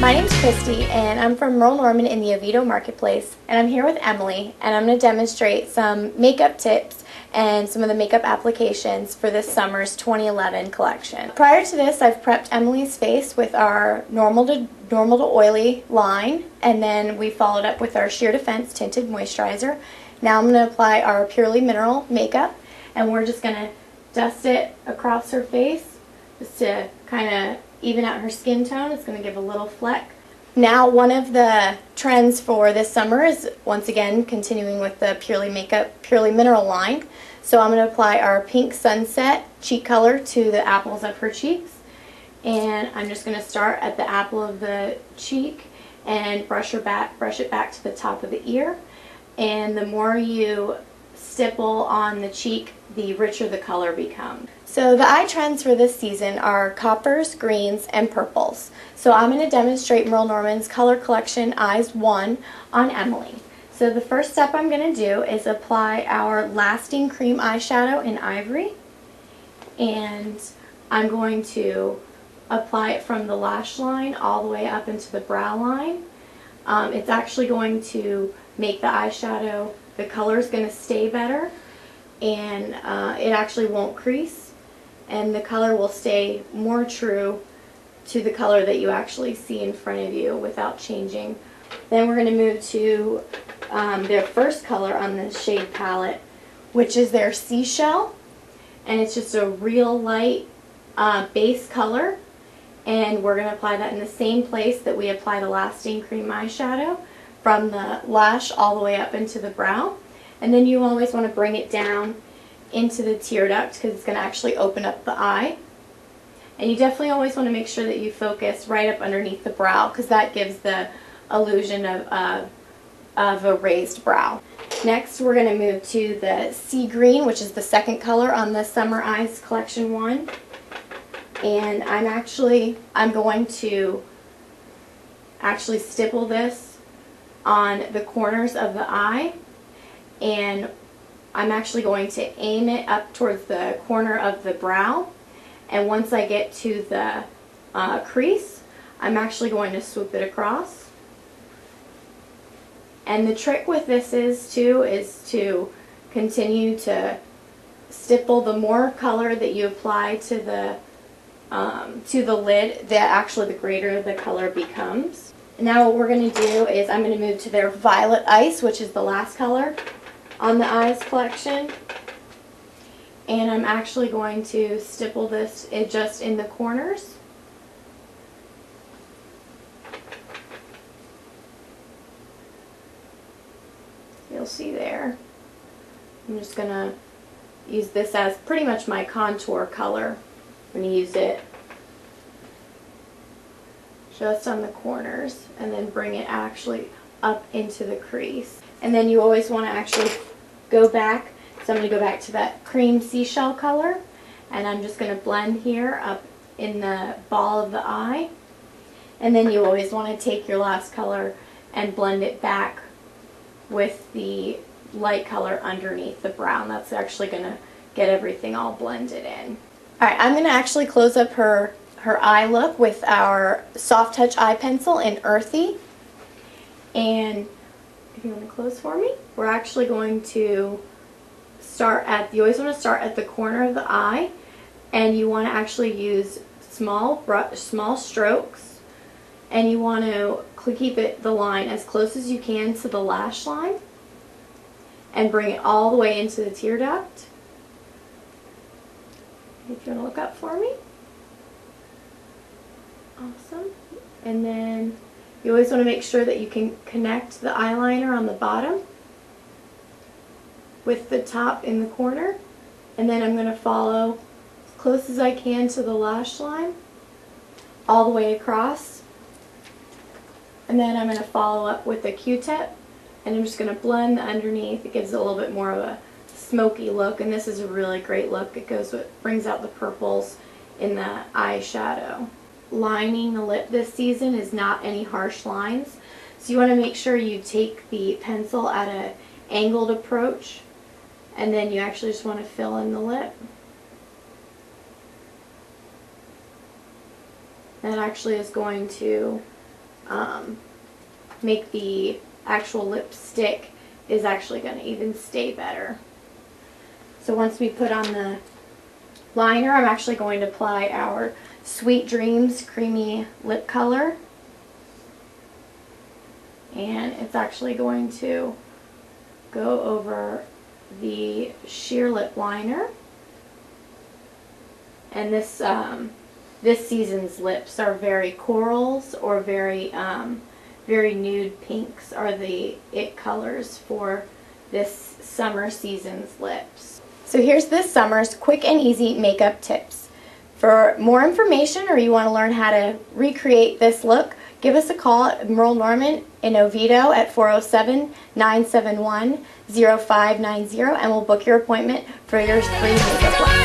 My name's Christy, and I'm from Merle Norman in the Oviedo Marketplace, and I'm here with Emily, and I'm going to demonstrate some makeup tips and some of the makeup applications for this summer's 2011 collection. Prior to this, I've prepped Emily's face with our normal to oily line, and then we followed up with our Sheer Defense Tinted Moisturizer. Now I'm going to apply our Purely Mineral makeup, and we're just going to dust it across her face just to kind of even out her skin tone. It's going to give a little fleck. Now, one of the trends for this summer is, once again, continuing with the Purely Mineral line. So I'm going to apply our Pink Sunset cheek color to the apples of her cheeks. And I'm just going to start at the apple of the cheek and brush it back to the top of the ear. And the more you stipple on the cheek, the richer the color becomes. So the eye trends for this season are coppers, greens, and purples. So I'm going to demonstrate Merle Norman's Color Collection Eyes 1 on Emily. So the first step I'm going to do is apply our Lasting Cream Eyeshadow in Ivory. And I'm going to apply it from the lash line all the way up into the brow line. It's actually going to make the eyeshadow, the color is going to stay better, and it actually won't crease, and the color will stay more true to the color that you actually see in front of you without changing. Then we're going to move to their first color on the shade palette, which is their Seashell, and it's just a real light base color, and we're going to apply that in the same place that we apply the Lasting Cream Eyeshadow, from the lash all the way up into the brow. And then you always want to bring it down into the tear duct because it's going to actually open up the eye. And you definitely always want to make sure that you focus right up underneath the brow because that gives the illusion of a raised brow. Next, we're going to move to the Sea Green, which is the second color on the Summer Eyes Collection 1. And I'm going to actually stipple this on the corners of the eye, and I'm actually going to aim it up towards the corner of the brow, and once I get to the crease, I'm actually going to swoop it across. And the trick with this is to continue to stipple. The more color that you apply to the lid, the greater the color becomes. Now what we're going to do is I'm going to move to their Violet Ice, which is the last color on the Eyes collection. And I'm actually going to stipple this just in the corners. You'll see there. I'm just going to use this as pretty much my contour color. I'm going to use it just on the corners and then bring it actually up into the crease. And then you always want to actually go back. So I'm going to go back to that cream seashell color, and I'm just going to blend here up in the ball of the eye. And then you always want to take your last color and blend it back with the light color underneath the brown. That's actually going to get everything all blended in. Alright, I'm going to actually close up her eye look with our Soft Touch Eye Pencil in Earthy. And if you want to close for me, we're actually going to you always want to start at the corner of the eye, and you want to actually use small strokes, and you want to keep the line as close as you can to the lash line and bring it all the way into the tear duct. If you want to look up for me. Awesome. And then you always want to make sure that you can connect the eyeliner on the bottom with the top in the corner. And then I'm going to follow as close as I can to the lash line all the way across. And then I'm going to follow up with a Q-tip, and I'm just going to blend the underneath. It gives it a little bit more of a smoky look, and this is a really great look. It brings out the purples in the eyeshadow. Lining the lip this season is not any harsh lines, so you want to make sure you take the pencil at an angled approach, and then you actually just want to fill in the lip. That actually is going to make the actual lipstick is actually going to even stay better. So once we put on the liner, I'm actually going to apply our Sweet Dreams Creamy Lip Color. And it's actually going to go over the sheer lip liner. And this season's lips are very corals or very nude pinks are the it colors for this summer season's lips. So here's this summer's quick and easy makeup tips. For more information or you want to learn how to recreate this look, give us a call at Merle Norman in Oviedo at 407-971-0590 and we'll book your appointment for your free makeup look.